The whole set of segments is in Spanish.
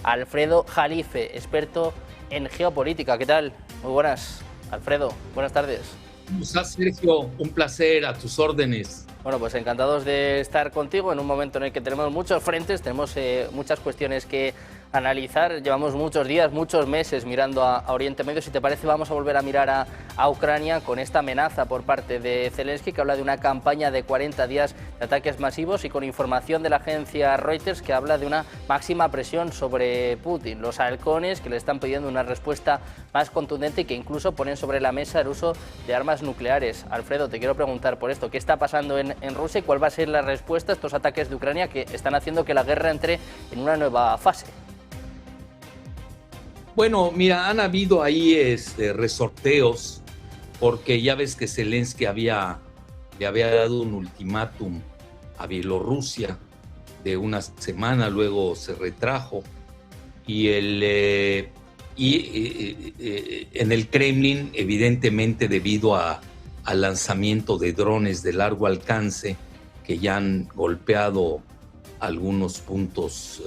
Alfredo Jalife, experto en geopolítica. ¿Qué tal? Muy buenas, Alfredo. Buenas tardes. ¿Cómo estás, Sergio? Un placer, a tus órdenes. Bueno, pues encantados de estar contigo en un momento en el que tenemos muchos frentes, tenemos muchas cuestiones que analizar. Llevamos muchos días, muchos meses mirando a Oriente Medio. Si te parece, vamos a volver a mirar a Ucrania con esta amenaza por parte de Zelensky, que habla de una campaña de 40 días de ataques masivos, y con información de la agencia Reuters que habla de una máxima presión sobre Putin. Los halcones que le están pidiendo una respuesta más contundente y que incluso ponen sobre la mesa el uso de armas nucleares. Alfredo, te quiero preguntar por esto. ¿Qué está pasando en Rusia y cuál va a ser la respuesta a estos ataques de Ucrania que están haciendo que la guerra entre en una nueva fase? Bueno, mira, han habido ahí resorteos, porque ya ves que Zelensky le había dado un ultimátum a Bielorrusia de una semana, luego se retrajo, y en el Kremlin, evidentemente debido al lanzamiento de drones de largo alcance que ya han golpeado algunos puntos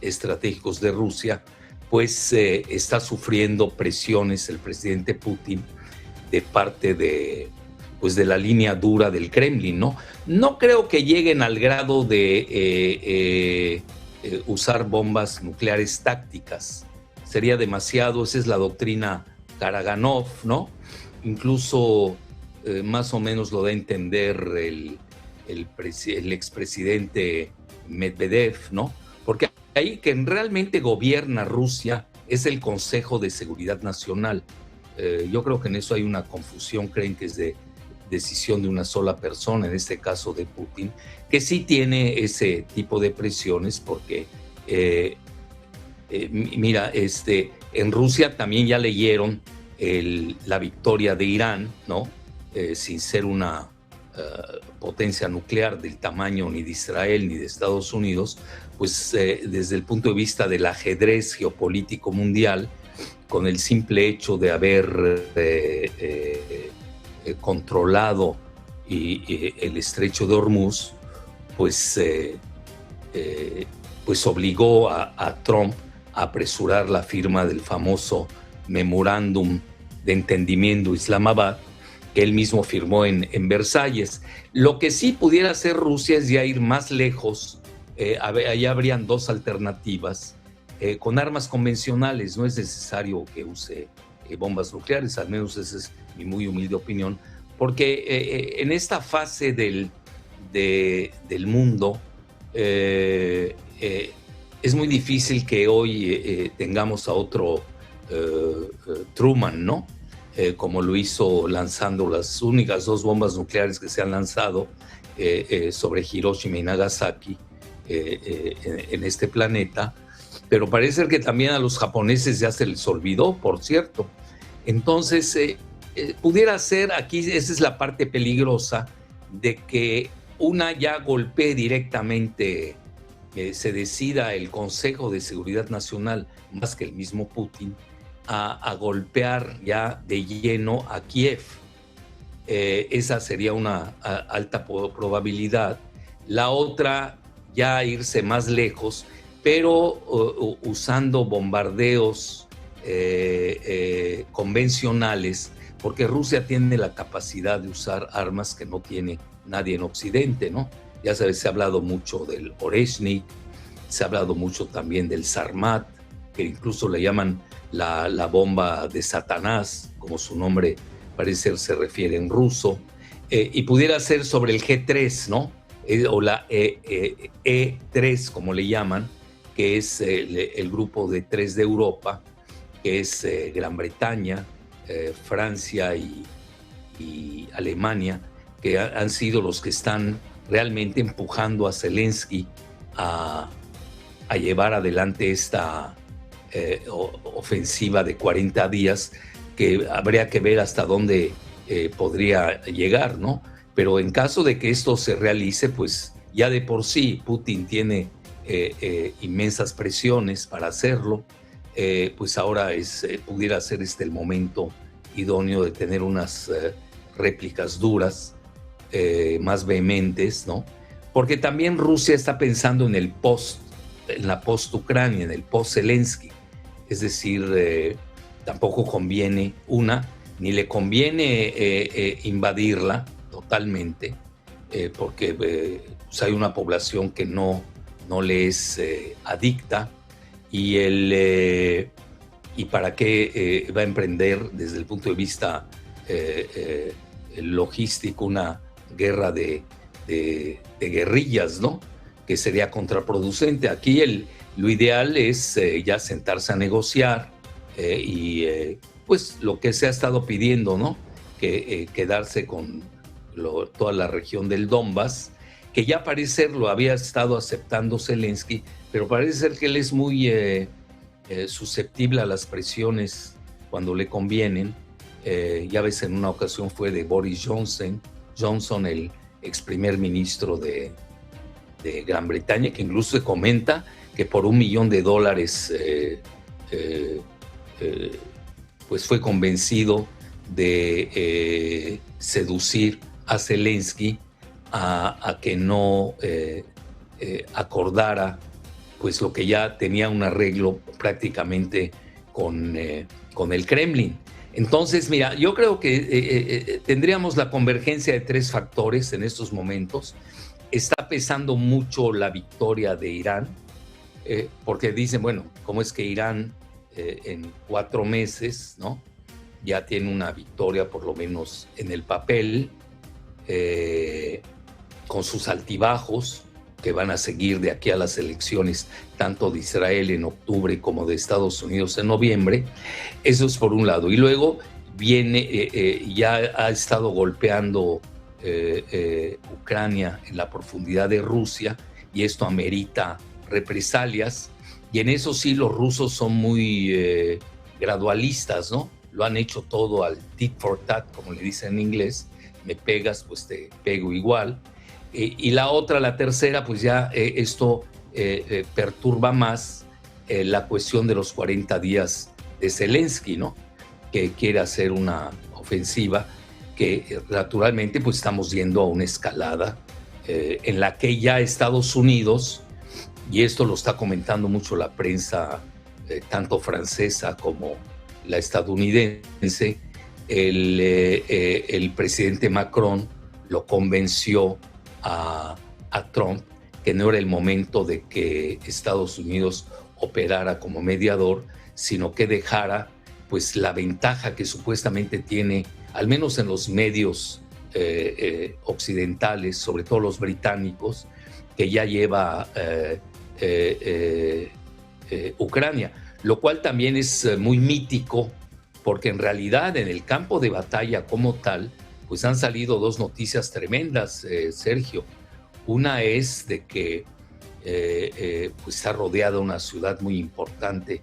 estratégicos de Rusia, pues está sufriendo presiones el presidente Putin de parte de la línea dura del Kremlin, ¿no? No creo que lleguen al grado de usar bombas nucleares tácticas. Sería demasiado, esa es la doctrina Karaganov, ¿no? Incluso más o menos lo da a entender el expresidente Medvedev, ¿no? Porque ahí quien realmente gobierna Rusia es el Consejo de Seguridad Nacional. Yo creo que en eso hay una confusión, creen que es de decisión de una sola persona, en este caso de Putin, que sí tiene ese tipo de presiones porque, mira, en Rusia también ya leyeron la victoria de Irán, ¿no? Sin ser una potencia nuclear del tamaño ni de Israel ni de Estados Unidos, pues desde el punto de vista del ajedrez geopolítico mundial, con el simple hecho de haber controlado el estrecho de Hormuz, pues obligó a Trump a apresurar la firma del famoso memorándum de entendimiento Islamabad, que él mismo firmó en Versalles. Lo que sí pudiera hacer Rusia es ya ir más lejos. Ahí habrían dos alternativas. Con armas convencionales no es necesario que use bombas nucleares, al menos esa es mi muy humilde opinión, porque en esta fase del mundo es muy difícil que hoy tengamos a otro Truman, ¿no? Como lo hizo lanzando las únicas dos bombas nucleares que se han lanzado sobre Hiroshima y Nagasaki en este planeta, pero parece ser que también a los japoneses ya se les olvidó, por cierto. Entonces, pudiera ser aquí, esa es la parte peligrosa, de que una ya golpee directamente, se decida el Consejo de Seguridad Nacional, más que el mismo Putin, a golpear ya de lleno a Kiev. Esa sería una alta probabilidad. La otra, ya irse más lejos, pero usando bombardeos convencionales, porque Rusia tiene la capacidad de usar armas que no tiene nadie en Occidente, ¿no? Ya sabes, se ha hablado mucho del Oreshnik, se ha hablado mucho también del Sarmat, que incluso le llaman la bomba de Satanás, como su nombre parece ser, se refiere en ruso, y pudiera ser sobre el G3, ¿no? O la E3, como le llaman, que es el grupo de tres de Europa, que es Gran Bretaña, Francia y Alemania, que han sido los que están realmente empujando a Zelensky a llevar adelante esta ofensiva de 40 días, que habría que ver hasta dónde podría llegar, ¿no? Pero en caso de que esto se realice, pues ya de por sí Putin tiene inmensas presiones para hacerlo, pues ahora pudiera ser el momento idóneo de tener unas réplicas duras, más vehementes, ¿no? Porque también Rusia está pensando en el en la post-Ucrania, en el post-Zelensky. Es decir, tampoco conviene ni le conviene invadirla totalmente, porque pues hay una población que no le es adicta, y para qué va a emprender desde el punto de vista logístico una guerra de guerrillas, ¿no? Que sería contraproducente. Aquí lo ideal es ya sentarse a negociar y pues lo que se ha estado pidiendo, ¿no? Que quedarse con toda la región del Donbass, que ya parece ser lo había estado aceptando Zelensky, pero parece ser que él es muy susceptible a las presiones cuando le convienen. Ya ves, en una ocasión fue de Boris Johnson, el ex primer ministro de Gran Bretaña, que incluso se comenta que por $1 millón pues fue convencido de seducir a Zelensky a que no acordara pues lo que ya tenía un arreglo prácticamente con el Kremlin. Entonces, mira, yo creo que tendríamos la convergencia de 3 factores en estos momentos. Está pesando mucho la victoria de Irán, porque dicen, bueno, ¿cómo es que Irán en 4 meses, ¿no? Ya tiene una victoria, por lo menos en el papel, con sus altibajos que van a seguir de aquí a las elecciones, tanto de Israel en octubre como de Estados Unidos en noviembre? Eso es por un lado. Y luego viene, ya ha estado golpeando Ucrania en la profundidad de Rusia, y esto amerita represalias, y en eso sí los rusos son muy gradualistas, ¿no? Lo han hecho todo al tit for tat, como le dicen en inglés. Me pegas, pues te pego igual. Y la tercera, pues ya esto perturba más la cuestión de los 40 días de Zelensky, ¿no? Que quiere hacer una ofensiva que naturalmente pues estamos yendo a una escalada en la que ya Estados Unidos, y esto lo está comentando mucho la prensa tanto francesa como la estadounidense, el presidente Macron lo convenció a Trump que no era el momento de que Estados Unidos operara como mediador, sino que dejara pues la ventaja que supuestamente tiene, al menos en los medios occidentales, sobre todo los británicos, que ya lleva Ucrania, lo cual también es muy mítico, porque en realidad en el campo de batalla como tal, pues han salido 2 noticias tremendas, Sergio. Una es de que pues está rodeada una ciudad muy importante,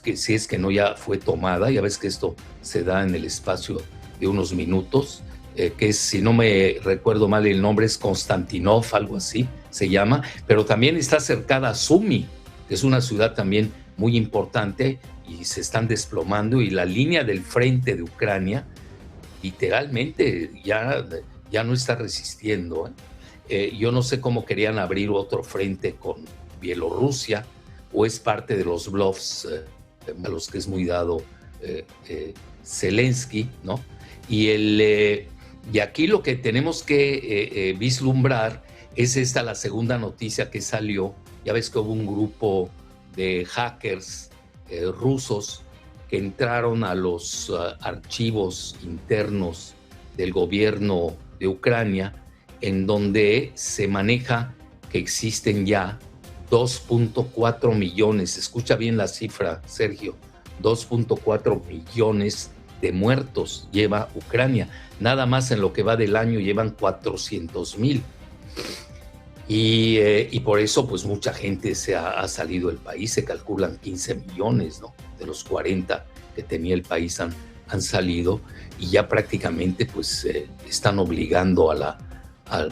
que si es que no ya fue tomada, ya ves que esto se da en el espacio de unos minutos, que es, si no me recuerdo mal el nombre, es Konstantinov, algo así se llama, pero también está cercada a Sumy, que es una ciudad también muy importante, y se están desplomando, y la línea del frente de Ucrania literalmente ya no está resistiendo. Yo no sé cómo querían abrir otro frente con Bielorrusia, o es parte de los bluffs a los que es muy dado Zelensky, ¿no? Y aquí lo que tenemos que vislumbrar es la segunda noticia que salió. Ya ves que hubo un grupo de hackers rusos que entraron a los archivos internos del gobierno de Ucrania, en donde se maneja que existen ya 2.4 millones, escucha bien la cifra, Sergio, 2.4 millones de muertos lleva Ucrania. Nada más en lo que va del año llevan 400,000. Y por eso pues mucha gente ha salido del país. Se calculan 15 millones, ¿no? De los 40 que tenía el país han salido, y ya prácticamente pues están obligando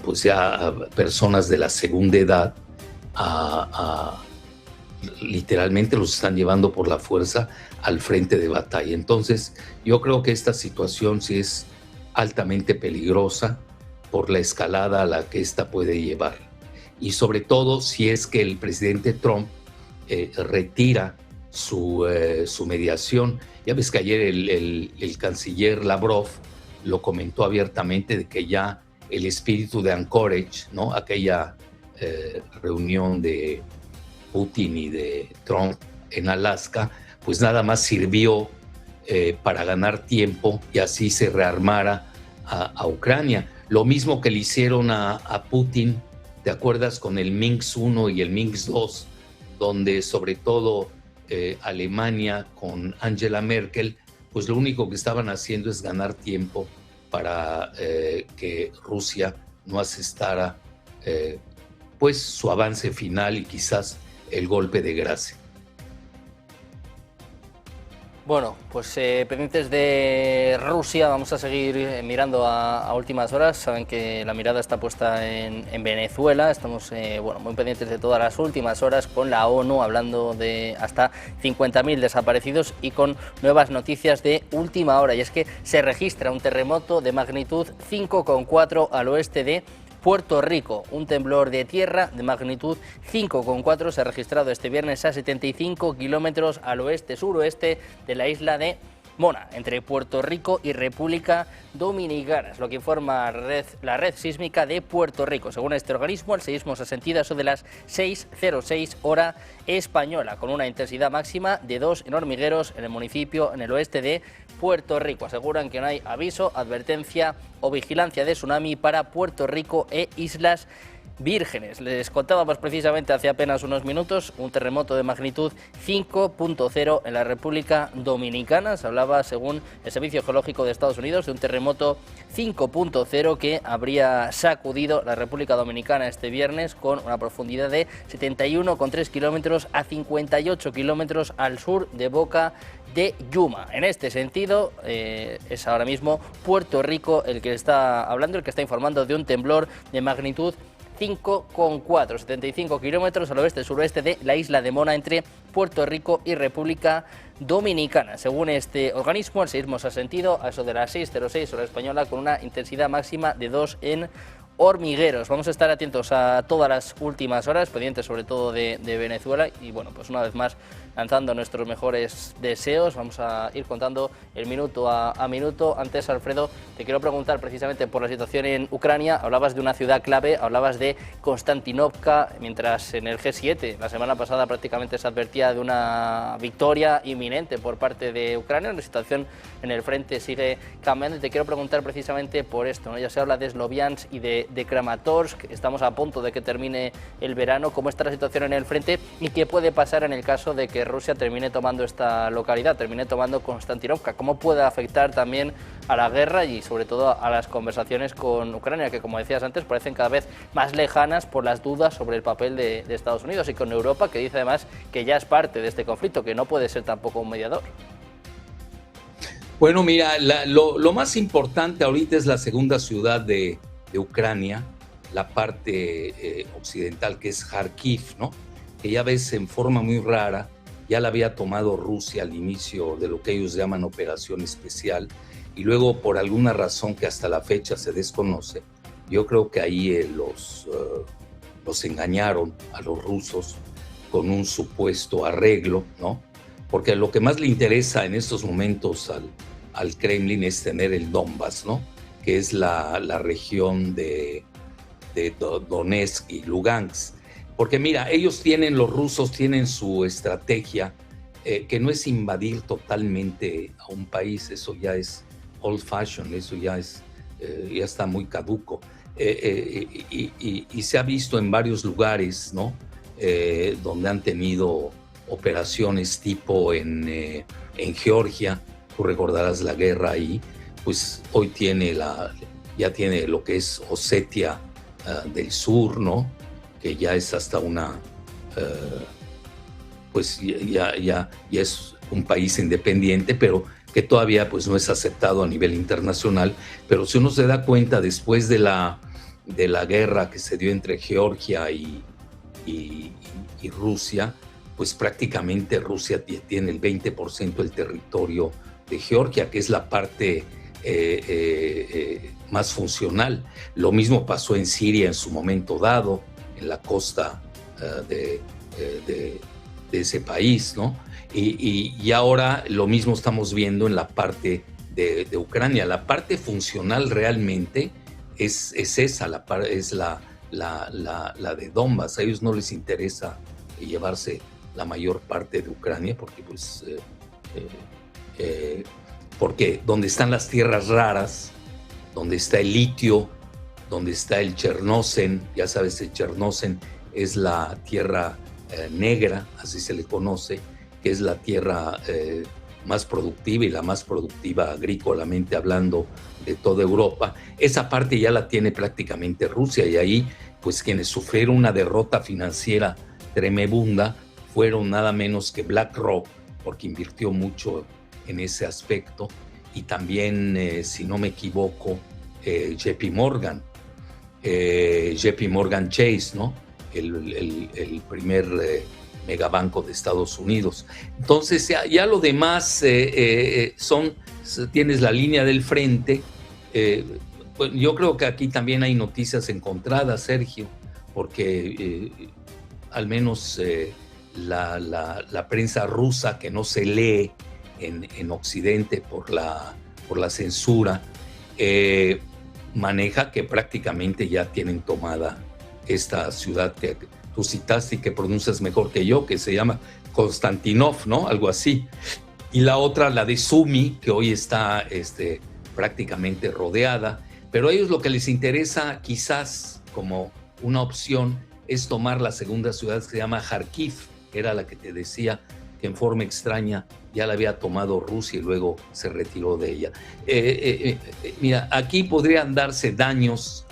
pues ya a personas de la segunda edad literalmente los están llevando por la fuerza al frente de batalla. Entonces yo creo que esta situación sí es altamente peligrosa por la escalada a la que esta puede llevar. y sobre todo si es que el presidente Trump retira su mediación. Ya ves que ayer el canciller Lavrov lo comentó abiertamente de que ya el espíritu de Anchorage, ¿no? Aquella reunión de Putin y de Trump en Alaska, pues nada más sirvió para ganar tiempo y así se rearmara a Ucrania. Lo mismo que le hicieron a Putin, ¿te acuerdas? Con el Minsk I y el Minsk II, donde sobre todo Alemania con Angela Merkel, pues lo único que estaban haciendo es ganar tiempo para que Rusia no asestara pues su avance final y quizás el golpe de gracia. Bueno, pues pendientes de Rusia, vamos a seguir mirando a últimas horas. Saben que la mirada está puesta en Venezuela. Estamos muy pendientes de todas las últimas horas, con la ONU hablando de hasta 50.000 desaparecidos y con nuevas noticias de última hora. Y es que se registra un terremoto de magnitud 5,4 al oeste de Puerto Rico. Un temblor de tierra de magnitud 5,4 se ha registrado este viernes a 75 kilómetros al oeste-suroeste de la isla de Mona, entre Puerto Rico y República Dominicana, es lo que informa la red sísmica de Puerto Rico. Según este organismo, el seísmo se ha sentido a eso de las 6:06 hora española, con una intensidad máxima de 2 en Hormigueros, en el municipio en el oeste de Puerto Rico. Aseguran que no hay aviso, advertencia o vigilancia de tsunami para Puerto Rico e Islas Vírgenes. Les contábamos precisamente hace apenas unos minutos un terremoto de magnitud 5.0 en la República Dominicana. Se hablaba, según el Servicio Geológico de Estados Unidos, de un terremoto 5.0 que habría sacudido la República Dominicana este viernes, con una profundidad de 71,3 kilómetros a 58 kilómetros al sur de Boca de Yuma. En este sentido, es ahora mismo Puerto Rico el que está hablando, el que está informando de un temblor de magnitud 5,4, 75 kilómetros al oeste-suroeste de la isla de Mona, entre Puerto Rico y República Dominicana. Según este organismo, el seísmo se ha sentido a eso de las 6:06 hora española, con una intensidad máxima de 2 en Hormigueros. Vamos a estar atentos a todas las últimas horas, pendientes sobre todo de Venezuela, y bueno, pues una vez más lanzando nuestros mejores deseos. Vamos a ir contando el minuto a minuto. Antes, Alfredo, te quiero preguntar precisamente por la situación en Ucrania. Hablabas de una ciudad clave, hablabas de Konstantinovka, mientras en el G7 la semana pasada prácticamente se advertía de una victoria inminente por parte de Ucrania. La situación en el frente sigue cambiando y te quiero preguntar precisamente por esto, ¿no? Ya se habla de Sloviansk y de Kramatorsk. Estamos a punto de que termine el verano. ¿Cómo está la situación en el frente y qué puede pasar en el caso de que Rusia termine tomando esta localidad, termine tomando Konstantinovka? ¿Cómo puede afectar también a la guerra y sobre todo a las conversaciones con Ucrania, que, como decías antes, parecen cada vez más lejanas por las dudas sobre el papel de Estados Unidos, y con Europa, que dice además que ya es parte de este conflicto, que no puede ser tampoco un mediador? Bueno, mira, lo más importante ahorita es la segunda ciudad de Ucrania, la parte occidental, que es Kharkiv, ¿no? Que ya ves, en forma muy rara, ya la había tomado Rusia al inicio de lo que ellos llaman operación especial, y luego, por alguna razón que hasta la fecha se desconoce, yo creo que ahí los engañaron a los rusos con un supuesto arreglo, ¿no? Porque lo que más le interesa en estos momentos al Kremlin es tener el Donbass, ¿no? Que es la región de Donetsk y Lugansk. Porque mira, los rusos tienen su estrategia, que no es invadir totalmente a un país. Eso ya es old fashion, eso ya está muy caduco. Y se ha visto en varios lugares, ¿no? Donde han tenido operaciones tipo en Georgia. Tú recordarás la guerra ahí. Pues hoy ya tiene lo que es Osetia del Sur, ¿no? Que ya es hasta pues ya es un país independiente, pero que todavía pues no es aceptado a nivel internacional. Pero si uno se da cuenta, después de la guerra que se dio entre Georgia y Rusia, pues prácticamente Rusia tiene el 20% del territorio de Georgia, que es la parte más funcional. Lo mismo pasó en Siria en su momento dado, en la costa de ese país, ¿no? Y ahora lo mismo estamos viendo en la parte de Ucrania. La parte funcional realmente es esa, es la de Donbass. A ellos no les interesa llevarse la mayor parte de Ucrania porque pues porque donde están las tierras raras, donde está el litio, donde está el Chernozem, ya sabes, el Chernozem es la tierra negra, así se le conoce, que es la tierra más productiva y la más productiva agrícolamente hablando de toda Europa. Esa parte ya la tiene prácticamente Rusia, y ahí pues quienes sufrieron una derrota financiera tremenda fueron nada menos que BlackRock, porque invirtió mucho en ese aspecto, y también, si no me equivoco, JP Morgan Chase, ¿no? El primer megabanco de Estados Unidos. Entonces ya lo demás tienes la línea del frente. Pues yo creo que aquí también hay noticias encontradas, Sergio, porque al menos la prensa rusa, que no se lee en Occidente por la censura, maneja que prácticamente ya tienen tomada esta ciudad que tú citaste y que pronuncias mejor que yo, que se llama Konstantinov, ¿no? Algo así. Y la otra, la de Sumy, que hoy está prácticamente rodeada. Pero a ellos lo que les interesa, quizás como una opción, es tomar la segunda ciudad, que se llama Kharkiv, que era la que te decía que en forma extraña ya la había tomado Rusia y luego se retiró de ella. Mira, aquí podrían darse daños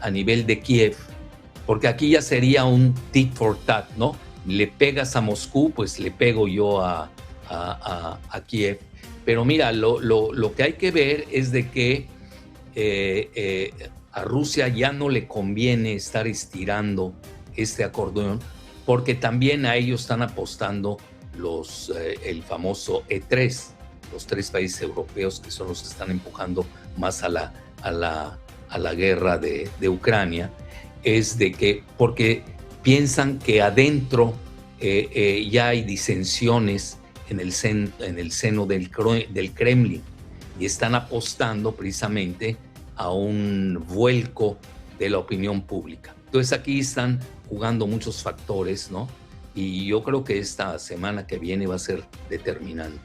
a nivel de Kiev, porque aquí ya sería un tit for tat, ¿no? Le pegas a Moscú, pues le pego yo a Kiev. Pero mira, lo que hay que ver es de que a Rusia ya no le conviene estar estirando este acordeón, porque también a ellos están apostando el famoso E3, los 3 países europeos que son los que están empujando más a la guerra de Ucrania. Es de que, porque piensan que adentro ya hay disensiones en el seno del Kremlin, y están apostando precisamente a un vuelco de la opinión pública. Entonces aquí están jugando muchos factores, ¿no? Y yo creo que esta semana que viene va a ser determinante.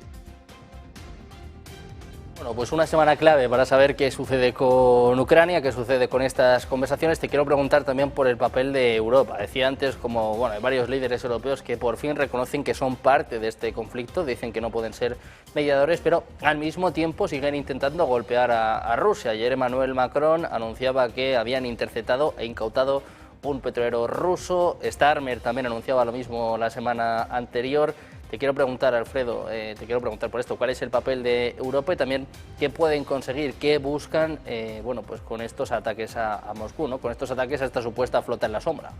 Bueno, pues una semana clave para saber qué sucede con Ucrania, qué sucede con estas conversaciones. Te quiero preguntar también por el papel de Europa. Decía antes, como bueno, hay varios líderes europeos que por fin reconocen que son parte de este conflicto, dicen que no pueden ser mediadores, pero al mismo tiempo siguen intentando golpear a Rusia. Ayer Emmanuel Macron anunciaba que habían interceptado e incautado un petrolero ruso. Starmer también anunciaba lo mismo la semana anterior. Te quiero preguntar, Alfredo, por esto, ¿cuál es el papel de Europa y también qué pueden conseguir, qué buscan bueno, pues con estos ataques a Moscú, ¿no? Con estos ataques a esta supuesta flota en la sombra?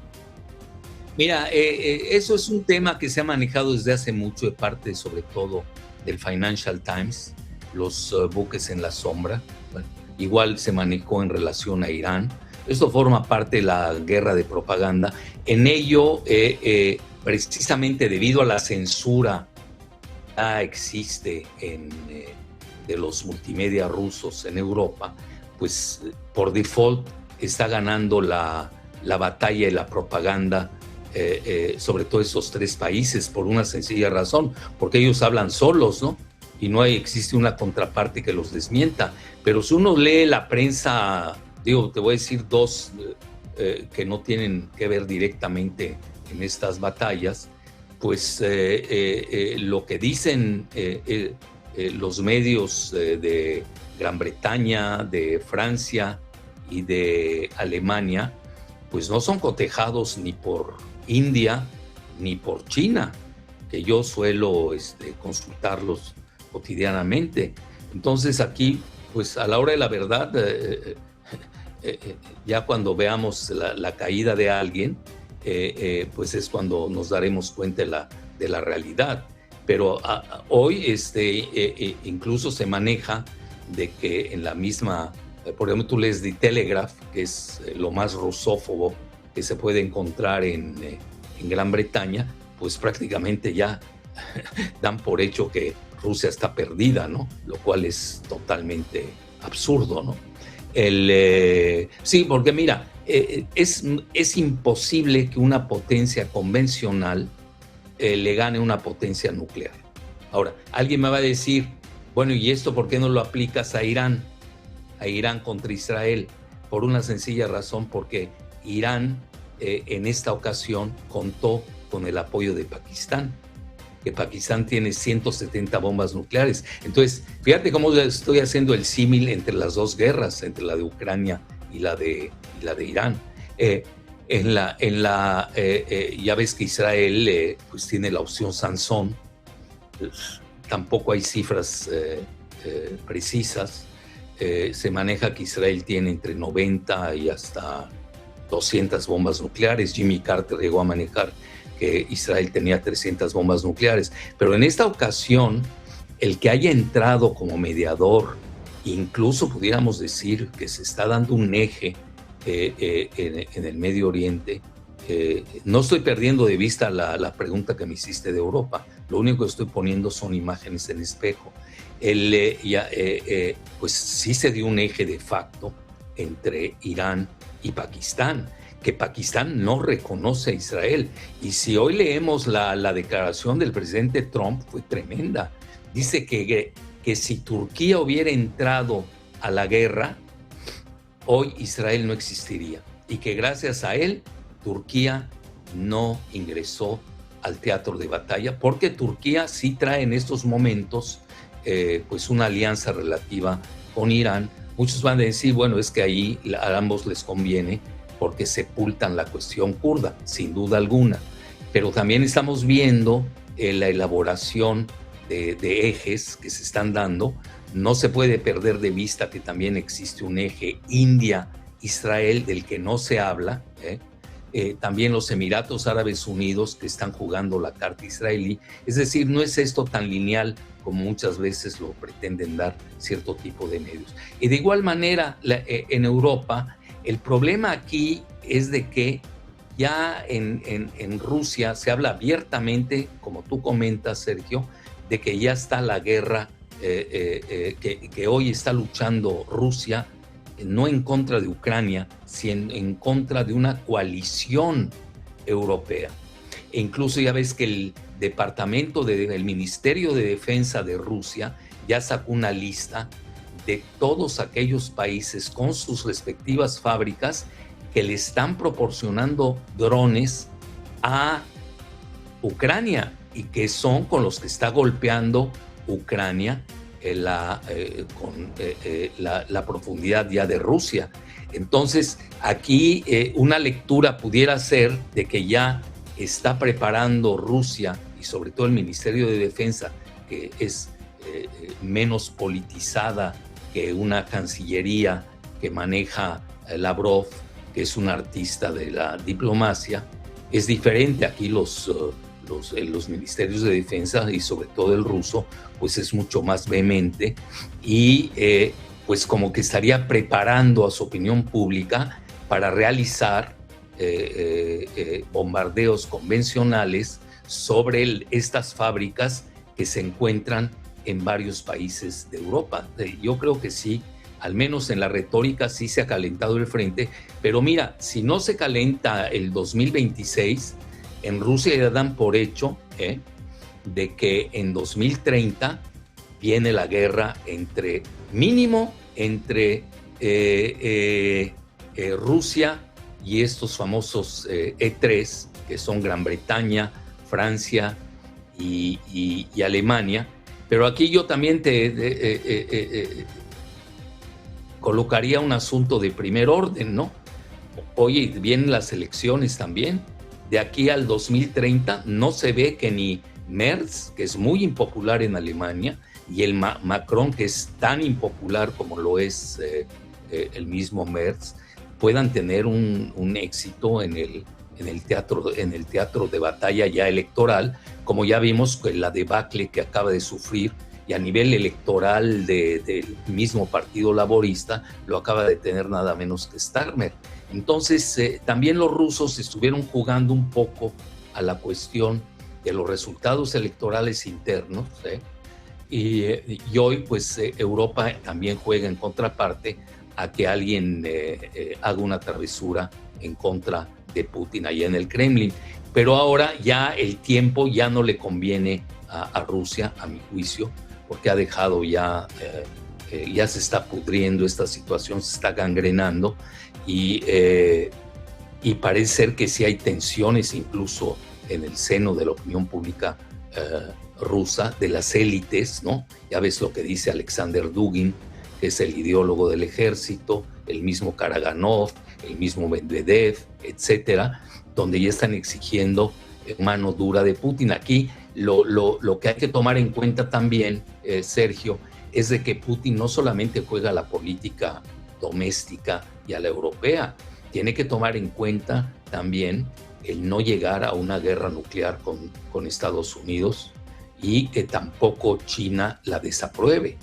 Mira, eso es un tema que se ha manejado desde hace mucho, de parte sobre todo del Financial Times, los buques en la sombra. Bueno, igual se manejó en relación a Irán. Esto forma parte de la guerra de propaganda. En ello, precisamente debido a la censura que ya existe de los multimedia rusos en Europa, pues por default está ganando la batalla y la propaganda, sobre todo esos 3 países, por una sencilla razón, porque ellos hablan solos, ¿no? Y no existe una contraparte que los desmienta. Pero si uno lee la prensa, digo, te voy a decir 2 que no tienen que ver directamente en estas batallas, pues lo que dicen los medios de Gran Bretaña, de Francia y de Alemania, pues no son cotejados ni por India ni por China, que yo suelo consultarlos cotidianamente. Entonces aquí, pues a la hora de la verdad, ya cuando veamos la caída de alguien, pues es cuando nos daremos cuenta de la realidad. Pero hoy incluso se maneja de que en la misma, por ejemplo, tú lees The Telegraph, que es lo más rusófobo que se puede encontrar en Gran Bretaña, pues prácticamente ya dan por hecho que Rusia está perdida, ¿no? Lo cual es totalmente absurdo, ¿no? Sí, porque mira, es imposible que una potencia convencional le gane una potencia nuclear. Ahora, alguien me va a decir, bueno, ¿y esto por qué no lo aplicas a Irán? A Irán contra Israel. Por una sencilla razón, porque Irán en esta ocasión contó con el apoyo de Pakistán, que Pakistán tiene 170 bombas nucleares. Entonces, fíjate cómo estoy haciendo el símil entre las dos guerras, entre la de Ucrania y la de Irán. Ya ves que Israel pues tiene la opción Sansón. Tampoco hay cifras precisas. Se maneja que Israel tiene entre 90 y hasta 200 bombas nucleares. Jimmy Carter llegó a manejar que Israel tenía 300 bombas nucleares. Pero en esta ocasión, el que haya entrado como mediador, incluso pudiéramos decir que se está dando un eje en el Medio Oriente. No estoy perdiendo de vista la pregunta que me hiciste de Europa. Lo único que estoy poniendo son imágenes en espejo. Pues sí se dio un eje de facto entre Irán y Pakistán, que Pakistán no reconoce a Israel. Y si hoy leemos la declaración del presidente Trump, fue tremenda. Dice que si Turquía hubiera entrado a la guerra, hoy Israel no existiría. Y que gracias a él, Turquía no ingresó al teatro de batalla, porque Turquía sí trae en estos momentos pues una alianza relativa con Irán. Muchos van a decir, bueno, es que ahí a ambos les conviene porque sepultan la cuestión kurda, sin duda alguna. Pero también estamos viendo la elaboración de ejes que se están dando. No se puede perder de vista que también existe un eje India-Israel del que no se habla. También los Emiratos Árabes Unidos que están jugando la carta israelí. Es decir, no es esto tan lineal como muchas veces lo pretenden dar cierto tipo de medios. Y de igual manera, en Europa, el problema aquí es de que ya en Rusia se habla abiertamente, como tú comentas, Sergio, de que ya está la guerra, que hoy está luchando Rusia, no en contra de Ucrania, sino en contra de una coalición europea. E incluso ya ves que el el Ministerio de Defensa de Rusia ya sacó una lista de todos aquellos países con sus respectivas fábricas que le están proporcionando drones a Ucrania y que son con los que está golpeando Ucrania con la profundidad ya de Rusia. Entonces, aquí una lectura pudiera ser de que ya está preparando Rusia y sobre todo el Ministerio de Defensa, que es menos politizada que una cancillería que maneja Lavrov, que es un artista de la diplomacia. Es diferente aquí los ministerios de defensa y sobre todo el ruso, pues es mucho más vehemente y pues como que estaría preparando a su opinión pública para realizar bombardeos convencionales sobre estas fábricas que se encuentran en varios países de Europa. Yo creo que sí, al menos en la retórica sí se ha calentado el frente, pero mira, si no se calenta el 2026, en Rusia ya dan por hecho de que en 2030 viene la guerra entre Rusia y estos famosos E3, que son Gran Bretaña, Francia y Alemania. Pero aquí yo también colocaría un asunto de primer orden, ¿no? Oye, vienen las elecciones también. De aquí al 2030 no se ve que ni Merz, que es muy impopular en Alemania, y el Macron, que es tan impopular como lo es el mismo Merz, puedan tener un éxito en el teatro de batalla ya electoral, como ya vimos que la debacle que acaba de sufrir, y a nivel electoral del mismo Partido Laborista lo acaba de tener nada menos que Starmer. Entonces, también los rusos estuvieron jugando un poco a la cuestión de los resultados electorales internos, y hoy, pues, Europa también juega en contraparte a que alguien haga una travesura en contra de Putin allá en el Kremlin. Pero ahora ya el tiempo ya no le conviene a Rusia, a mi juicio, porque ha dejado ya se está pudriendo esta situación, se está gangrenando, y parece ser que sí hay tensiones incluso en el seno de la opinión pública rusa, de las élites, ¿no? Ya ves lo que dice Alexander Dugin, que es el ideólogo del ejército, el mismo Karaganov, el mismo Medvedev, etcétera, donde ya están exigiendo mano dura de Putin. Aquí lo que hay que tomar en cuenta también, Sergio, es de que Putin no solamente juega a la política doméstica y a la europea, tiene que tomar en cuenta también el no llegar a una guerra nuclear con Estados Unidos, y que tampoco China la desapruebe.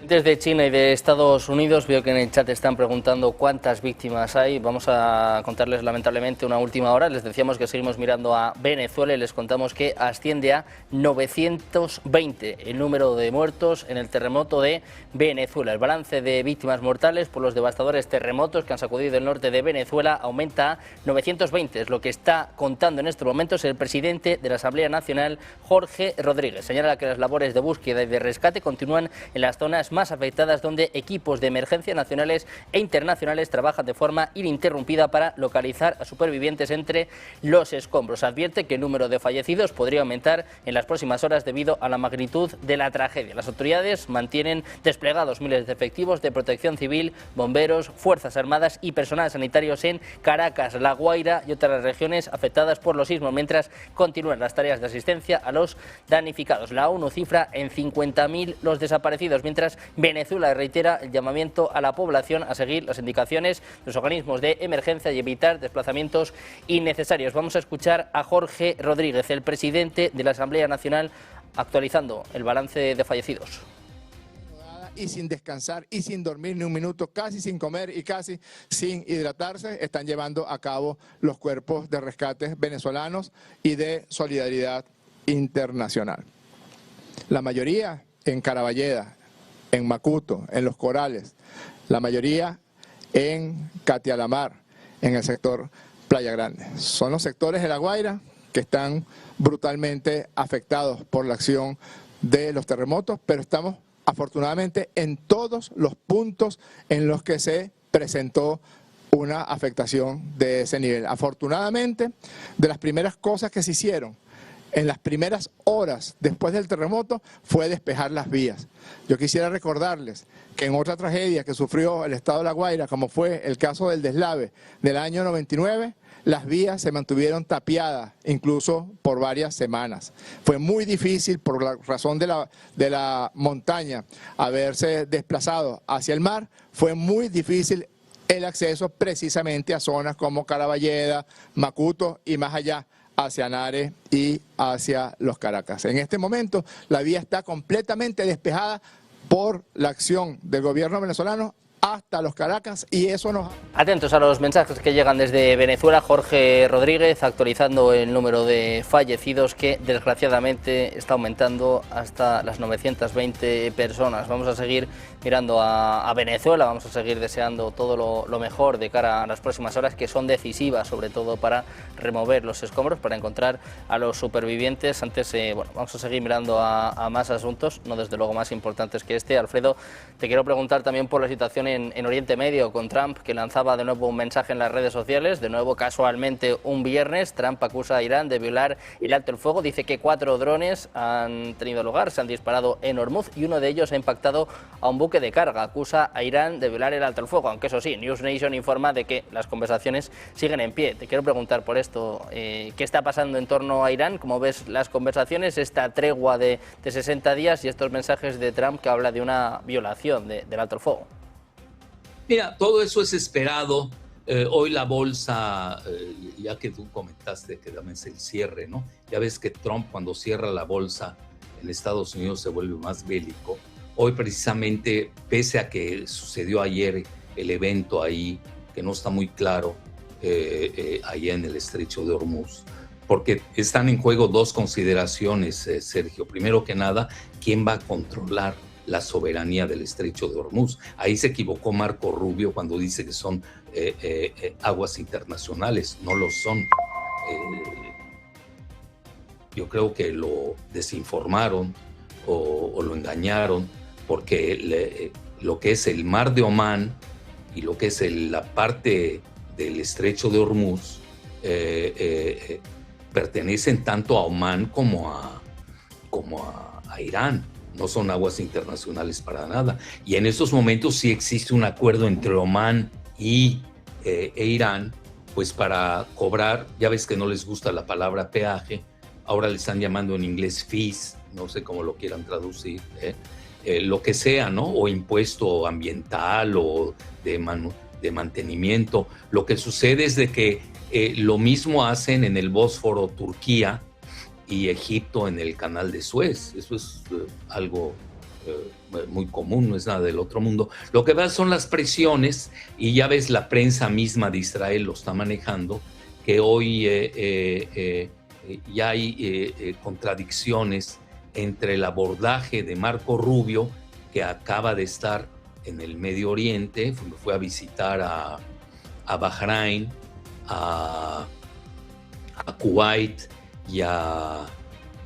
Desde China y de Estados Unidos, veo que en el chat están preguntando cuántas víctimas hay. Vamos a contarles lamentablemente una última hora. Les decíamos que seguimos mirando a Venezuela y les contamos que asciende a 920 el número de muertos en el terremoto de Venezuela. El balance de víctimas mortales por los devastadores terremotos que han sacudido el norte de Venezuela aumenta a 920. Es lo que está contando en estos momentos el presidente de la Asamblea Nacional, Jorge Rodríguez. Señala que las labores de búsqueda y de rescate continúan en las zonas más afectadas, donde equipos de emergencia nacionales e internacionales trabajan de forma ininterrumpida para localizar a supervivientes entre los escombros. Advierte que el número de fallecidos podría aumentar en las próximas horas debido a la magnitud de la tragedia. Las autoridades mantienen desplegados miles de efectivos de protección civil, bomberos, fuerzas armadas y personal sanitarios en Caracas, La Guaira y otras regiones afectadas por los sismos, mientras continúan las tareas de asistencia a los damnificados. La ONU cifra en 50.000 los desaparecidos, mientras Venezuela reitera el llamamiento a la población a seguir las indicaciones de los organismos de emergencia y evitar desplazamientos innecesarios. Vamos a escuchar a Jorge Rodríguez, el presidente de la Asamblea Nacional, actualizando el balance de fallecidos. Y sin descansar y sin dormir ni un minuto, casi sin comer y casi sin hidratarse, están llevando a cabo los cuerpos de rescate venezolanos y de solidaridad internacional. La mayoría en Caraballeda, en Macuto, en Los Corales, la mayoría en Catialamar, en el sector Playa Grande. Son los sectores de La Guaira que están brutalmente afectados por la acción de los terremotos, pero estamos afortunadamente en todos los puntos en los que se presentó una afectación de ese nivel. Afortunadamente, de las primeras cosas que se hicieron en las primeras horas después del terremoto fue despejar las vías. Yo quisiera recordarles que en otra tragedia que sufrió el estado de La Guaira, como fue el caso del deslave del año 99, las vías se mantuvieron tapiadas incluso por varias semanas. Fue muy difícil, por la razón de la montaña, haberse desplazado hacia el mar. Fue muy difícil el acceso precisamente a zonas como Caraballeda, Macuto y más allá, hacia Nare y hacia los Caracas. En este momento la vía está completamente despejada por la acción del gobierno venezolano hasta los Caracas, y eso nos... Atentos a los mensajes que llegan desde Venezuela. Jorge Rodríguez actualizando el número de fallecidos, que desgraciadamente está aumentando hasta las 920 personas. Vamos a seguir mirando a Venezuela, vamos a seguir deseando todo lo mejor de cara a las próximas horas, que son decisivas sobre todo para remover los escombros, para encontrar a los supervivientes. Antes, bueno, vamos a seguir mirando a más asuntos, no desde luego más importantes que este. Alfredo, te quiero preguntar también por la situación en Oriente Medio, con Trump, que lanzaba de nuevo un mensaje en las redes sociales. De nuevo, casualmente, un viernes, Trump acusa a Irán de violar el alto el fuego. Dice que 4 drones han tenido lugar, se han disparado en Hormuz, y uno de ellos ha impactado a un buque de carga. Acusa a Irán de violar el alto el fuego, aunque eso sí, News Nation informa de que las conversaciones siguen en pie. Te quiero preguntar por esto, ¿qué está pasando en torno a Irán? ¿Cómo ves las conversaciones, esta tregua de 60 días y estos mensajes de Trump que habla de una violación del alto el fuego? Mira, todo eso es esperado. Hoy la bolsa, ya que tú comentaste que también es el cierre, ¿no? Ya ves que Trump, cuando cierra la bolsa en Estados Unidos, se vuelve más bélico. Hoy precisamente, pese a que sucedió ayer el evento ahí, que no está muy claro, allá en el estrecho de Hormuz, porque están en juego dos consideraciones, Sergio. Primero que nada, ¿quién va a controlar la soberanía del estrecho de Hormuz? Ahí se equivocó Marco Rubio cuando dice que son aguas internacionales. No lo son. Yo creo que lo desinformaron o lo engañaron, porque lo que es el mar de Omán y lo que es la parte del estrecho de Hormuz pertenecen tanto a Omán como a Irán. No son aguas internacionales para nada. Y en estos momentos sí existe un acuerdo entre Omán e Irán, pues para cobrar, ya ves que no les gusta la palabra peaje, ahora le están llamando en inglés fees, no sé cómo lo quieran traducir, lo que sea, ¿no? O impuesto ambiental o de mantenimiento. Lo que sucede es de que lo mismo hacen en el Bósforo Turquía y Egipto en el Canal de Suez. Eso es algo muy común, no es nada del otro mundo. Lo que va son las presiones, y ya ves, la prensa misma de Israel lo está manejando, que hoy ya hay contradicciones entre el abordaje de Marco Rubio, que acaba de estar en el Medio Oriente, fue a visitar a Bahrein, a Kuwait y a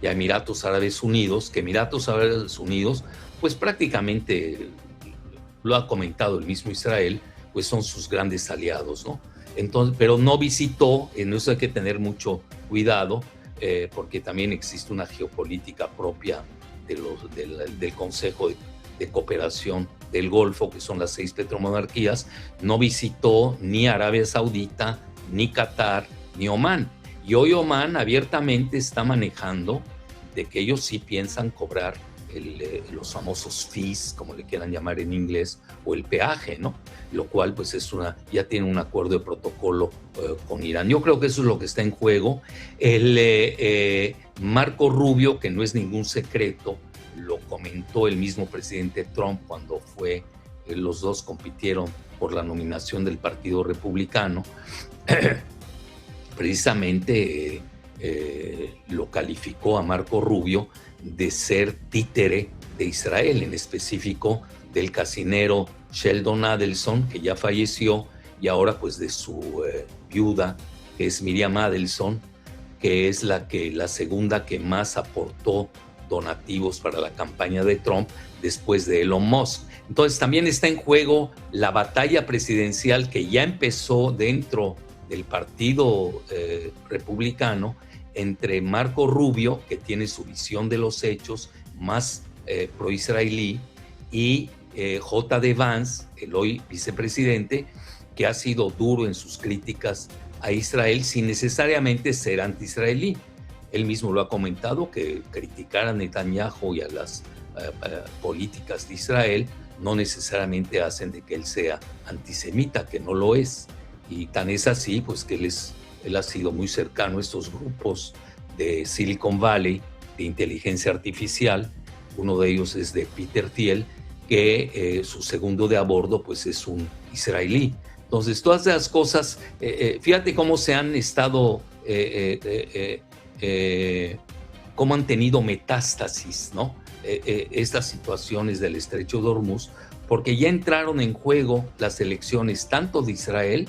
Emiratos Árabes Unidos, que Emiratos Árabes Unidos, pues prácticamente, lo ha comentado el mismo Israel, pues son sus grandes aliados, ¿no? Entonces, pero no visitó, en eso hay que tener mucho cuidado, porque también existe una geopolítica propia del Consejo de Cooperación del Golfo, que son las 6 petromonarquías. No visitó ni Arabia Saudita, ni Qatar, ni Omán. Y hoy Omán abiertamente está manejando de que ellos sí piensan cobrar los famosos fees, como le quieran llamar en inglés, o el peaje, ¿no? Lo cual pues ya tiene un acuerdo de protocolo con Irán. Yo creo que eso es lo que está en juego. Marco Rubio, que no es ningún secreto, lo comentó el mismo presidente Trump cuando los dos compitieron por la nominación del Partido Republicano. Precisamente lo calificó a Marco Rubio de ser títere de Israel, en específico del casinero Sheldon Adelson, que ya falleció, y ahora pues de su viuda, que es Miriam Adelson, que es la segunda que más aportó donativos para la campaña de Trump después de Elon Musk. Entonces también está en juego la batalla presidencial que ya empezó dentro del Partido Republicano entre Marco Rubio, que tiene su visión de los hechos más pro-israelí, y J.D. Vance, el hoy vicepresidente, que ha sido duro en sus críticas a Israel sin necesariamente ser anti-israelí. Él mismo lo ha comentado, que criticar a Netanyahu y a las políticas de Israel no necesariamente hacen de que él sea antisemita, que no lo es. Y tan es así, pues que él ha sido muy cercano a estos grupos de Silicon Valley, de inteligencia artificial. Uno de ellos es de Peter Thiel, que su segundo de a bordo pues es un israelí. Entonces, todas esas cosas, fíjate cómo se han estado, cómo han tenido metástasis, ¿no? Estas situaciones del estrecho de Hormuz, porque ya entraron en juego las elecciones tanto de Israel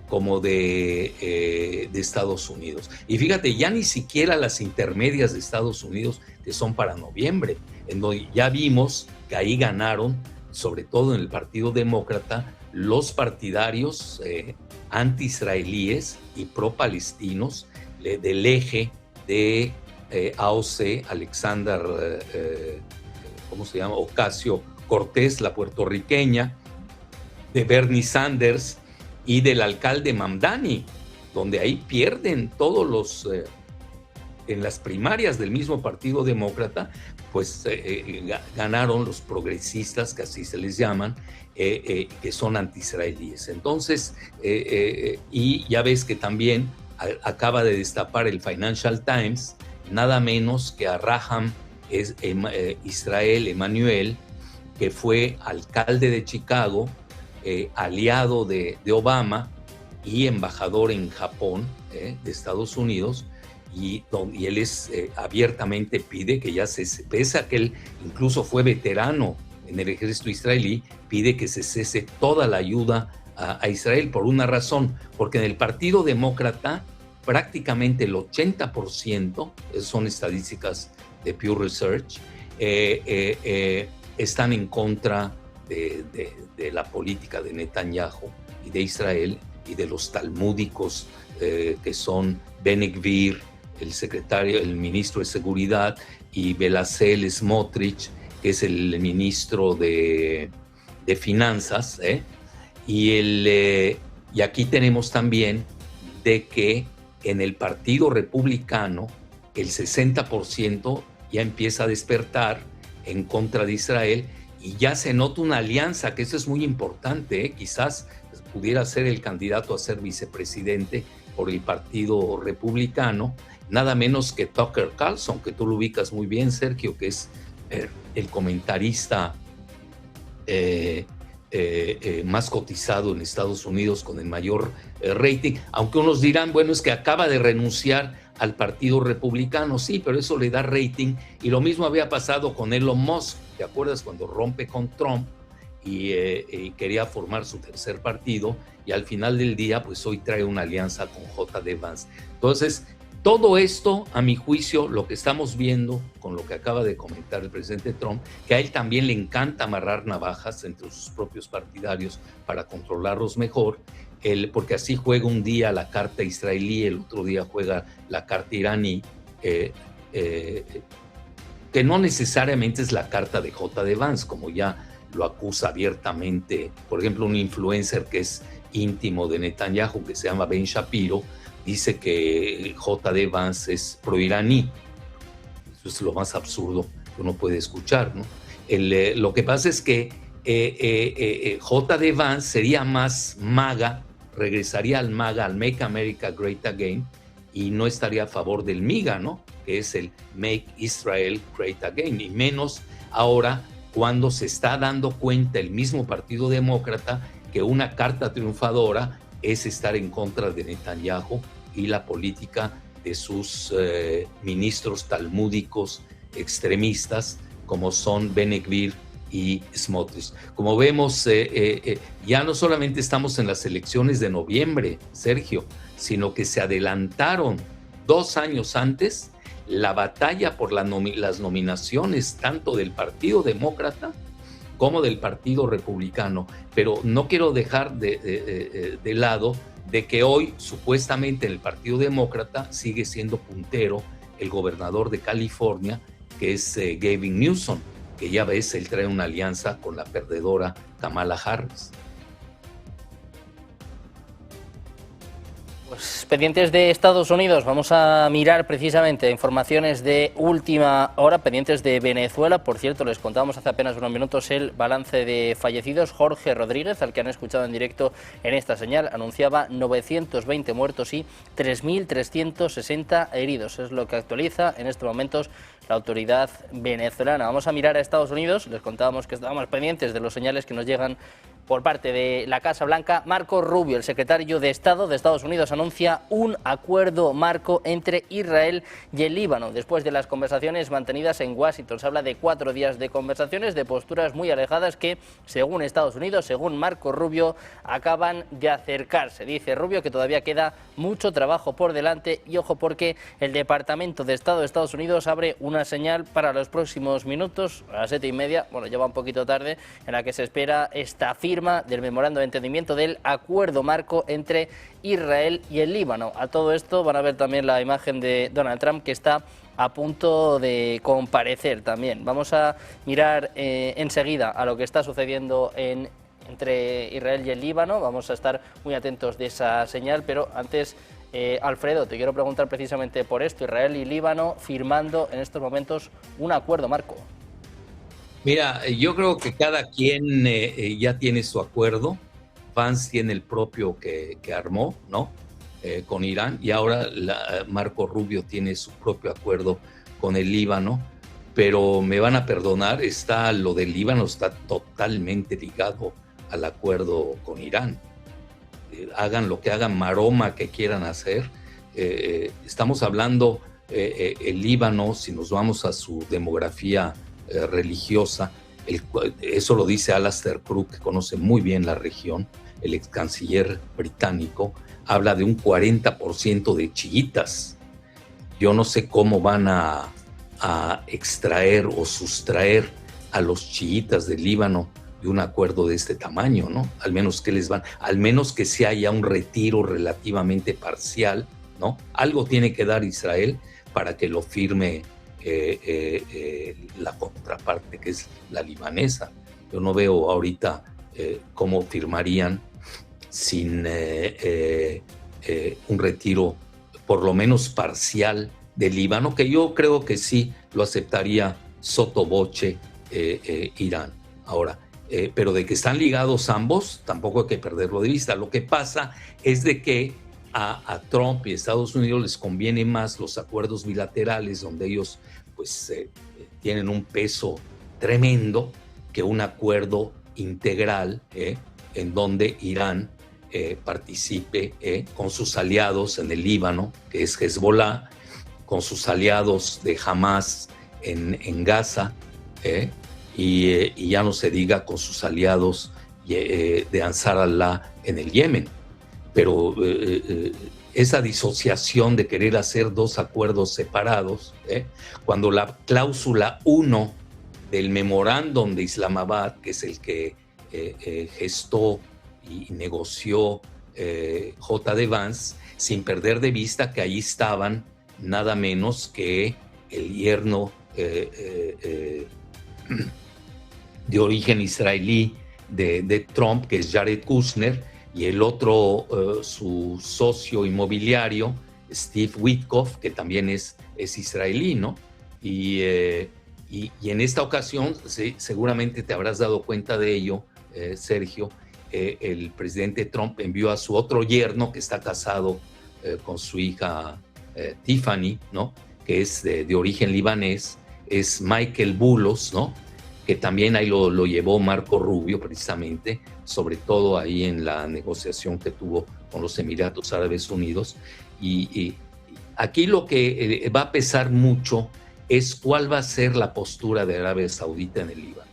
como de Estados Unidos. Y fíjate, ya ni siquiera las intermedias de Estados Unidos, que son para noviembre, en donde ya vimos que ahí ganaron, sobre todo en el Partido Demócrata, los partidarios anti-israelíes y pro-palestinos del eje de AOC, Alexander, ¿cómo se llama? Ocasio-Cortez, la puertorriqueña, de Bernie Sanders y del alcalde Mamdani, donde ahí pierden todos los, en las primarias del mismo Partido Demócrata, pues ganaron los progresistas, que así se les llaman, que son anti-israelíes. Entonces, y ya ves que también acaba de destapar el Financial Times, nada menos que a Raham Israel Emanuel, que fue alcalde de Chicago, aliado de Obama y embajador en Japón de Estados Unidos, y él abiertamente pide que ya pese a que él incluso fue veterano en el ejército israelí, pide que se cese toda la ayuda a Israel por una razón, porque en el Partido Demócrata prácticamente el 80%, son estadísticas de Pew Research, están en contra de la política de Netanyahu y de Israel y de los talmúdicos que son Bene Gvir, el ministro de Seguridad, y Bezalel Smotrich, que es el ministro de Finanzas, y aquí tenemos también de que en el Partido Republicano el 60% ya empieza a despertar en contra de Israel, y ya se nota una alianza, que eso es muy importante, quizás pudiera ser el candidato a ser vicepresidente por el Partido Republicano, nada menos que Tucker Carlson, que tú lo ubicas muy bien, Sergio, que es el comentarista más cotizado en Estados Unidos, con el mayor rating, aunque unos dirán, bueno, es que acaba de renunciar al Partido Republicano, sí, pero eso le da rating, y lo mismo había pasado con Elon Musk, ¿te acuerdas? Cuando rompe con Trump y quería formar su tercer partido, y al final del día, pues hoy trae una alianza con J.D. Vance. Entonces, todo esto, a mi juicio, lo que estamos viendo con lo que acaba de comentar el presidente Trump, que a él también le encanta amarrar navajas entre sus propios partidarios para controlarlos mejor, porque así juega un día la carta israelí, el otro día juega la carta iraní, que no necesariamente es la carta de J.D. Vance, como ya lo acusa abiertamente, por ejemplo, un influencer que es íntimo de Netanyahu, que se llama Ben Shapiro, dice que J.D. Vance es proiraní. Eso es lo más absurdo que uno puede escuchar, ¿no? Lo que pasa es que J.D. Vance sería más MAGA, regresaría al MAGA, al Make America Great Again, y no estaría a favor del MIGA, ¿no? Que es el Make Israel Great Again, y menos ahora cuando se está dando cuenta el mismo Partido Demócrata que una carta triunfadora es estar en contra de Netanyahu y la política de sus ministros talmúdicos extremistas, como son Bene Gvir y Smotrich. Como vemos, ya no solamente estamos en las elecciones de noviembre, Sergio, sino que se adelantaron 2 años antes la batalla por las nominaciones tanto del Partido Demócrata como del Partido Republicano. Pero no quiero dejar de lado de que hoy supuestamente en el Partido Demócrata sigue siendo puntero el gobernador de California, que es Gavin Newsom, que ya ves, él trae una alianza con la perdedora Kamala Harris. Pues pendientes de Estados Unidos, vamos a mirar precisamente informaciones de última hora, pendientes de Venezuela. Por cierto, les contábamos hace apenas unos minutos el balance de fallecidos. Jorge Rodríguez, al que han escuchado en directo en esta señal, anunciaba 920 muertos y 3.360 heridos. Es lo que actualiza en estos momentos la autoridad venezolana. Vamos a mirar a Estados Unidos. Les contábamos que estábamos pendientes de los señales que nos llegan por parte de la Casa Blanca. Marco Rubio, el secretario de Estado de Estados Unidos, anuncia un acuerdo marco entre Israel y el Líbano. Después de las conversaciones mantenidas en Washington, se habla de 4 días de conversaciones, de posturas muy alejadas que, según Estados Unidos, según Marco Rubio, acaban de acercarse. Dice Rubio que todavía queda mucho trabajo por delante, y ojo, porque el Departamento de Estado de Estados Unidos abre una señal para los próximos minutos, a las 7:30, bueno, ya va un poquito tarde, en la que se espera esta firma del memorando de entendimiento del acuerdo marco entre Israel y el Líbano. A todo esto van a ver también la imagen de Donald Trump, que está a punto de comparecer también. Vamos a mirar enseguida a lo que está sucediendo entre Israel y el Líbano. Vamos a estar muy atentos de esa señal, pero antes, Alfredo, te quiero preguntar precisamente por esto. Israel y Líbano firmando en estos momentos un acuerdo marco. Mira, yo creo que cada quien ya tiene su acuerdo. Vance tiene el propio que armó, ¿no? Con Irán, y ahora Marco Rubio tiene su propio acuerdo con el Líbano, pero me van a perdonar, lo del Líbano está totalmente ligado al acuerdo con Irán. Hagan lo que hagan, maroma que quieran hacer. Estamos hablando, el Líbano, si nos vamos a su demografía religiosa, eso lo dice Alastair Crooke, que conoce muy bien la región, el ex canciller británico, habla de un 40% de chiitas. Yo no sé cómo van a extraer o sustraer a los chiitas del Líbano de un acuerdo de este tamaño, ¿no? Al menos que se haya un retiro relativamente parcial, ¿no? Algo tiene que dar Israel para que lo firme la contraparte, que es la libanesa. Yo no veo ahorita cómo firmarían sin un retiro por lo menos parcial del Líbano, que yo creo que sí lo aceptaría sotto voce Irán. Ahora, pero de que están ligados ambos, tampoco hay que perderlo de vista. Lo que pasa es de que a Trump y Estados Unidos les conviene más los acuerdos bilaterales, donde ellos pues tienen un peso tremendo, que un acuerdo integral en donde Irán participe con sus aliados en el Líbano, que es Hezbollah, con sus aliados de Hamas en Gaza, y ya no se diga con sus aliados de Ansar Allah en el Yemen. Pero esa disociación de querer hacer dos acuerdos separados, cuando la cláusula 1 del memorándum de Islamabad, que es el que gestó y negoció J.D. Vance, sin perder de vista que ahí estaban nada menos que el yerno de origen israelí de Trump, que es Jared Kushner, y el otro, su socio inmobiliario, Steve Witkoff, que también es israelí, ¿no? Y en esta ocasión, seguramente te habrás dado cuenta de ello, Sergio, el presidente Trump envió a su otro yerno, que está casado con su hija Tiffany, ¿no? Que es de origen libanés, es Michael Boulos, ¿no? Que también ahí lo llevó Marco Rubio, precisamente, sobre todo ahí en la negociación que tuvo con los Emiratos Árabes Unidos. Y aquí lo que va a pesar mucho es cuál va a ser la postura de Arabia Saudita en el Líbano.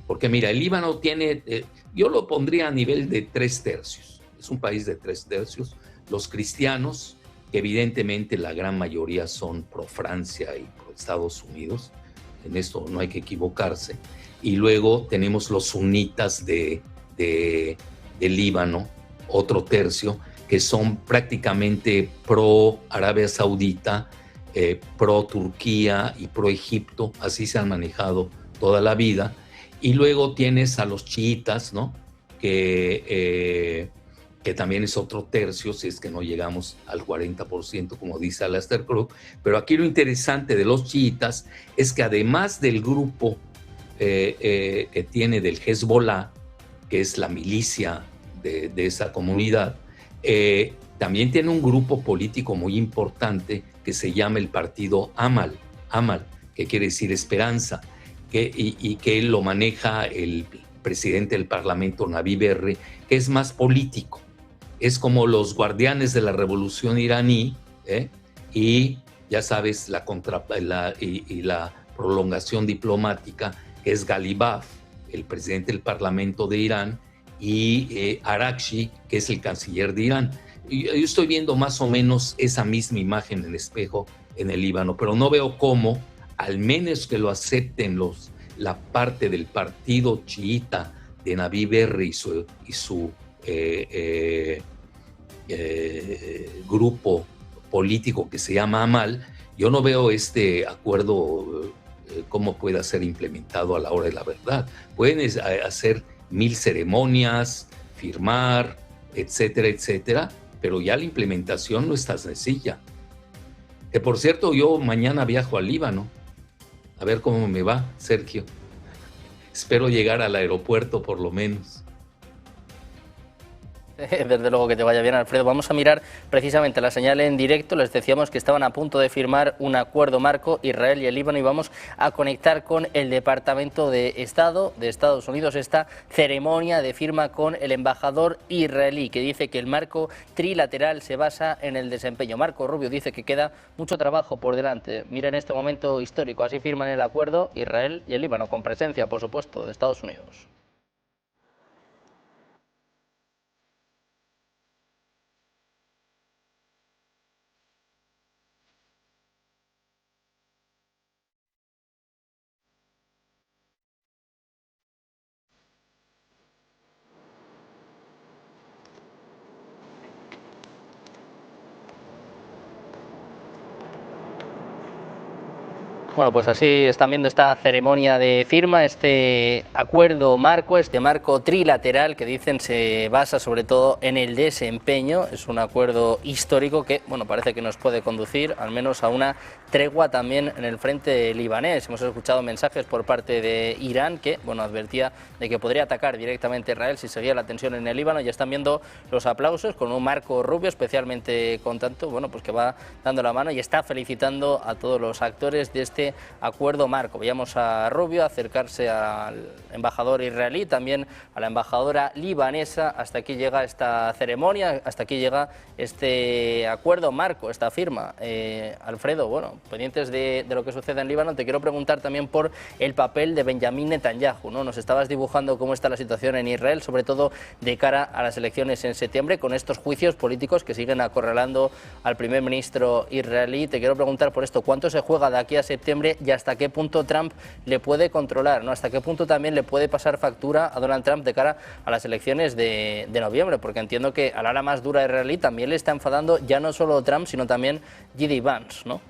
Porque mira, el Líbano tiene, yo lo pondría a nivel de 3/3. Es un país de 3/3. Los cristianos, que evidentemente la gran mayoría son pro Francia y pro Estados Unidos, en esto no hay que equivocarse. Y luego tenemos los sunitas de Líbano, otro tercio, que son prácticamente pro Arabia Saudita, pro Turquía y pro Egipto. Así se han manejado toda la vida. Y luego tienes a los chiitas, ¿no? Que también es otro tercio, si es que no llegamos al 40%, como dice Alastair Crooke. Pero aquí lo interesante de los chiitas es que además del grupo que tiene del Hezbollah, que es la milicia de esa comunidad, también tiene un grupo político muy importante que se llama el partido Amal, que quiere decir esperanza, y que lo maneja el presidente del Parlamento, Navi Berri, que es más político. Es como los guardianes de la revolución iraní, y ya sabes, la prolongación diplomática, que es Galibaf, el presidente del Parlamento de Irán, y Araghchi, que es el canciller de Irán. Y yo estoy viendo más o menos esa misma imagen en el espejo en el Líbano, pero no veo cómo, al menos que lo acepten la parte del partido chiita de Navi Berri y su grupo político que se llama Amal, yo no veo este acuerdo cómo pueda ser implementado a la hora de la verdad. Pueden hacer 1000 ceremonias, firmar, etcétera, etcétera, pero ya la implementación no es tan sencilla. Que por cierto, yo mañana viajo al Líbano, a ver cómo me va, Sergio. Espero llegar al aeropuerto por lo menos. Desde luego, que te vaya bien, Alfredo. Vamos a mirar precisamente la señal en directo. Les decíamos que estaban a punto de firmar un acuerdo marco, Israel y el Líbano, y vamos a conectar con el Departamento de Estado de Estados Unidos esta ceremonia de firma con el embajador israelí, que dice que el marco trilateral se basa en el desempeño. Marco Rubio dice que queda mucho trabajo por delante. Mira, en este momento histórico, así firman el acuerdo Israel y el Líbano, con presencia, por supuesto, de Estados Unidos. Bueno, pues así están viendo esta ceremonia de firma, este acuerdo marco, este marco trilateral que dicen se basa sobre todo en el desempeño. Es un acuerdo histórico que, bueno, parece que nos puede conducir al menos a una tregua también en el frente libanés. Hemos escuchado mensajes por parte de Irán que, bueno, advertía de que podría atacar directamente a Israel si seguía la tensión en el Líbano. Ya están viendo los aplausos con un Marco Rubio especialmente contento, bueno, pues que va dando la mano y está felicitando a todos los actores de este acuerdo marco. Veíamos a Rubio acercarse al embajador israelí, también a la embajadora libanesa. Hasta aquí llega esta ceremonia, hasta aquí llega este acuerdo marco, esta firma. Alfredo, bueno, pendientes de lo que sucede en Líbano, te quiero preguntar también por el papel de Benjamín Netanyahu, ¿no? Nos estabas dibujando cómo está la situación en Israel, sobre todo de cara a las elecciones en septiembre, con estos juicios políticos que siguen acorralando al primer ministro israelí. Te quiero preguntar por esto, ¿cuánto se juega de aquí a septiembre y hasta qué punto Trump le puede controlar, ¿no? Hasta qué punto también le puede pasar factura a Donald Trump de cara a las elecciones de noviembre? Porque entiendo que a la ala más dura israelí también le está enfadando ya no solo Trump, sino también J.D. Vance, ¿no?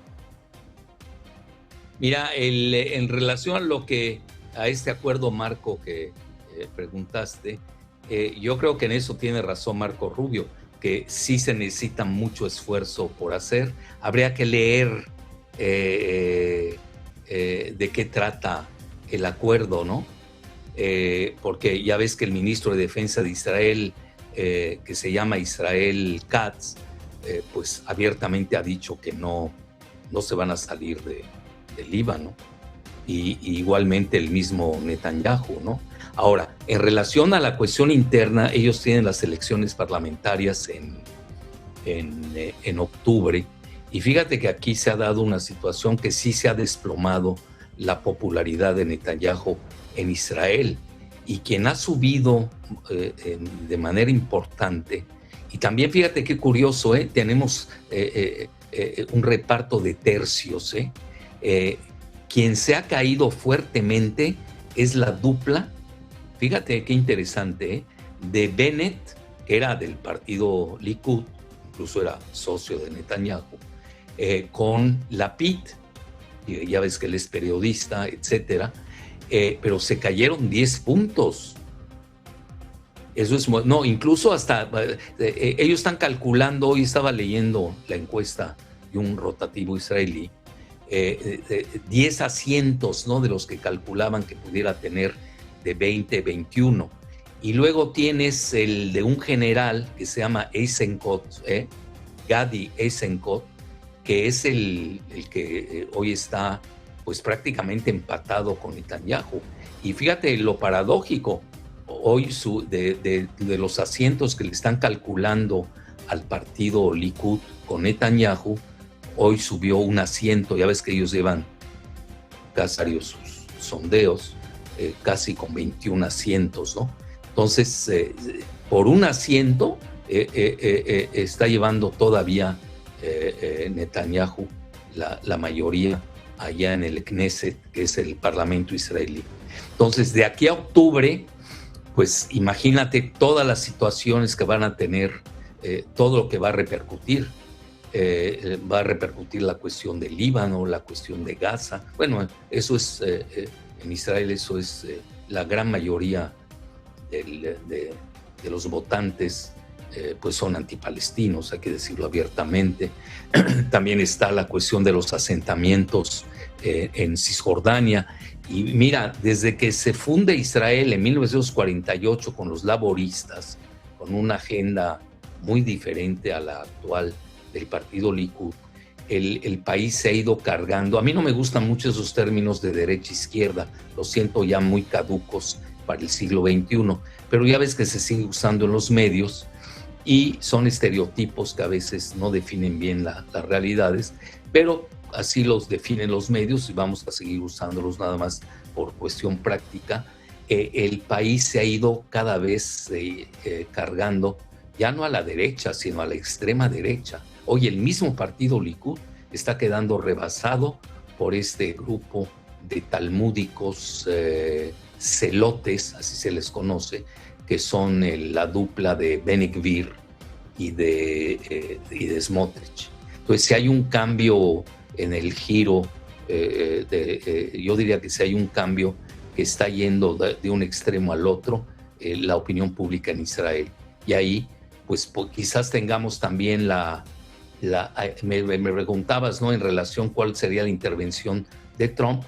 Mira, en relación a este acuerdo marco que preguntaste, yo creo que en eso tiene razón Marco Rubio, que sí se necesita mucho esfuerzo por hacer. Habría que leer de qué trata el acuerdo, ¿no? Porque ya ves que el ministro de Defensa de Israel, que se llama Israel Katz, pues abiertamente ha dicho que no se van a salir del Líbano, y igualmente el mismo Netanyahu, ¿no? Ahora, en relación a la cuestión interna, ellos tienen las elecciones parlamentarias en octubre, y fíjate que aquí se ha dado una situación que sí se ha desplomado la popularidad de Netanyahu en Israel, y quien ha subido de manera importante. Y también fíjate qué curioso, tenemos un reparto de tercios. Quien se ha caído fuertemente es la dupla, fíjate qué interesante, de Bennett, que era del partido Likud, incluso era socio de Netanyahu, con Lapid, ya ves que él es periodista, etcétera, pero se cayeron 10 puntos. Eso es, no, incluso hasta ellos están calculando, hoy estaba leyendo la encuesta de un rotativo israelí, 10 asientos, ¿no?, de los que calculaban que pudiera tener de 20, 21. Y luego tienes el de un general que se llama Eisenkot, Gadi Eisenkot, que es el que hoy está pues prácticamente empatado con Netanyahu. Y fíjate lo paradójico, hoy de los asientos que le están calculando al partido Likud con Netanyahu, hoy subió un asiento. Ya ves que ellos llevan casi sus sondeos, casi con 21 asientos, ¿no? Entonces, por un asiento está llevando todavía Netanyahu la mayoría allá en el Knesset, que es el Parlamento israelí. Entonces, de aquí a octubre, pues imagínate todas las situaciones que van a tener, todo lo que va a repercutir. Va a repercutir la cuestión del Líbano, la cuestión de Gaza. Bueno, eso es, en Israel eso es la gran mayoría de los votantes, pues son antipalestinos, hay que decirlo abiertamente. También está la cuestión de los asentamientos en Cisjordania. Y mira, desde que se funde Israel en 1948 con los laboristas, con una agenda muy diferente a la actual del partido Likud, el país se ha ido cargando. A mí no me gustan mucho esos términos de derecha-izquierda, los siento ya muy caducos para el siglo XXI, pero ya ves que se sigue usando en los medios y son estereotipos que a veces no definen bien las realidades, pero así los definen los medios y vamos a seguir usándolos nada más por cuestión práctica. El país se ha ido cada vez cargando, ya no a la derecha, sino a la extrema derecha. Hoy el mismo partido Likud está quedando rebasado por este grupo de talmúdicos celotes, así se les conoce, que son la dupla de Beni Gvir y de Smotrich. Entonces, si hay un cambio en el giro, yo diría que si hay un cambio que está yendo de un extremo al otro, la opinión pública en Israel. Y ahí, pues quizás tengamos también me preguntabas, ¿no?, en relación cuál sería la intervención de Trump.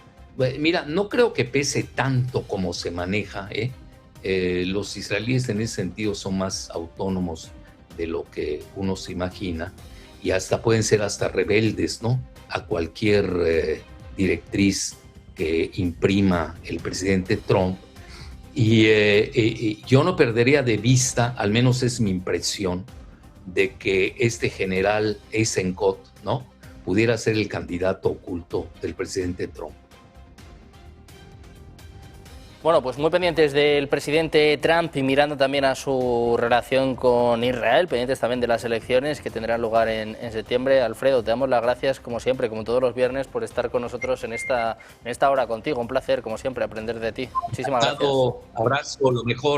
Mira, no creo que pese tanto como se maneja, los israelíes en ese sentido son más autónomos de lo que uno se imagina y hasta pueden ser hasta rebeldes, ¿no?, a cualquier directriz que imprima el presidente Trump. Y yo no perdería de vista, al menos es mi impresión, de que este general Eisenkot, ¿no?, pudiera ser el candidato oculto del presidente Trump. Bueno, pues muy pendientes del presidente Trump y mirando también a su relación con Israel, pendientes también de las elecciones que tendrán lugar en septiembre. Alfredo, te damos las gracias, como siempre, como todos los viernes, por estar con nosotros en esta hora contigo. Un placer, como siempre, aprender de ti. Muchísimas gracias. Abrazo, lo mejor.